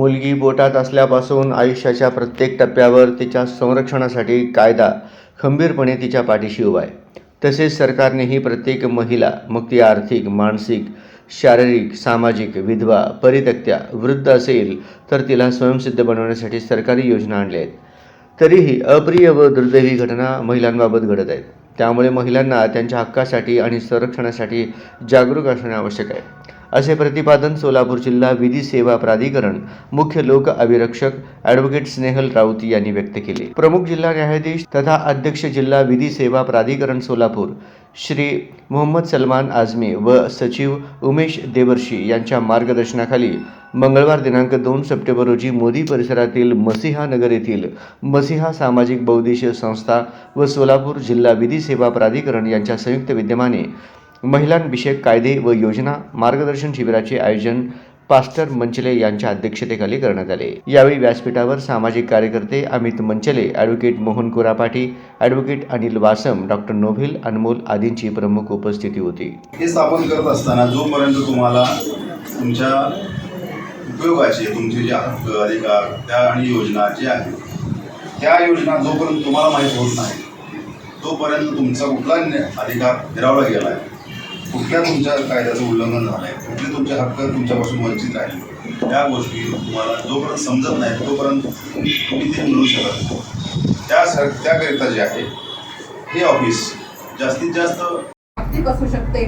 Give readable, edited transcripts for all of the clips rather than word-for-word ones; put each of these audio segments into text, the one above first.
मुलगी पोटात असल्यापासून आयुष्याच्या प्रत्येक टप्प्यावर तिच्या संरक्षणासाठी कायदा खंबीरपणे तिच्या पाठीशी उभा आहे. तसेच सरकारनेही प्रत्येक महिला, मग ती आर्थिक, मानसिक, शारीरिक, सामाजिक, विधवा, परित्यक्त्या, वृद्ध असेल तर तिला स्वयंसिद्ध बनवण्यासाठी सरकारी योजना आणल्या आहेत. तरीही अप्रिय व दुर्दैवी घटना महिलांबाबत घडत आहेत. त्यामुळे महिलांना त्यांच्या हक्कासाठी आणि संरक्षणासाठी जागरूक असणे आवश्यक आहे, असे प्रतिपादन सोलापूर जिल्हा विधी सेवा प्राधिकरण मुख्य लोक अभिरक्षक ॲडव्होकेट स्नेहल राऊत यांनी व्यक्त केले. प्रमुख जिल्हा न्यायाधीश तथा अध्यक्ष जिल्हा विधी सेवा प्राधिकरण सोलापूर श्री मोहम्मद सलमान आझमी व सचिव उमेश देवर्षी यांच्या मार्गदर्शनाखाली मंगळवार दिनांक 2 सप्टेंबर रोजी मोदी परिसरातील मसिहा नगर येथील मसिहा सामाजिक बहुउद्देशीय संस्था व सोलापूर जिल्हा विधी सेवा प्राधिकरण यांच्या संयुक्त विद्यमाने महिलांविषयक कायदे व योजना मार्गदर्शन शिबिराचे आयोजन पास्टर मंचले यांच्या अध्यक्षतेखाली करण्यात आले. यावेळी व्यासपीठावर सामाजिक कार्यकर्ते Amit मंचले, advocate Mohan कोरापाटी, advocate Anil Vaasam, doctor novel अनमोल आदींची प्रमुख उपस्थिती होती. हे स्थापन करत असताना जोपर्यंत तुम्हाला तुमच्या उपयोगाचे तुमचे जे हक्क अधिकार त्या आणि योजना जे आहेत त्या योजना जोपर्यंत तुम्हाला माहीत होत नाही तोपर्यंत तुमचा कुठला अधिकार हिरावला गेला आहे, कुठल्या तुमच्या कायद्याचं उल्लंघन झालं आहे, कुठले तुमचे हक्क तुमच्यापासून वंचित राहिले, त्या गोष्टी तुम्हाला जोपर्यंत समजत नाही तोपर्यंत तुम्ही ते मिळू शकत नाही. त्याकरिता जे आहे हे ऑफिस जास्तीत जास्त आर्थिक असू शकते.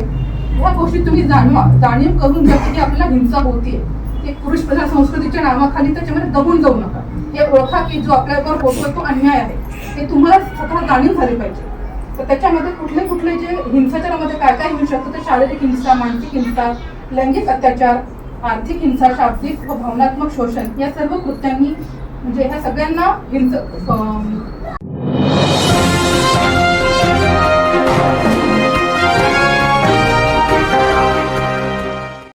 ह्या गोष्टी तुम्ही जाणीव करून घ्या की आपल्याला हिंसा होतीये. एक पुरुष प्रधान संस्कृतीच्या नावाखाली त्याच्यामध्ये दबून जाऊ नका. हे ओळखा की जो आपल्यावर होतो तो अन्याय आहे, हे तुम्हाला स्वतः जाणीव झाली पाहिजे. तर त्याच्यामध्ये कुठले जे हिंसाचारामध्ये काय काय येऊ शकतं तर शारीरिक हिंसा, मानसिक हिंसा, लैंगिक अत्याचार, आर्थिक हिंसा, शाब्दिक व भावनात्मक शोषण या सर्व कृत्यांनी म्हणजे ह्या सगळ्यांना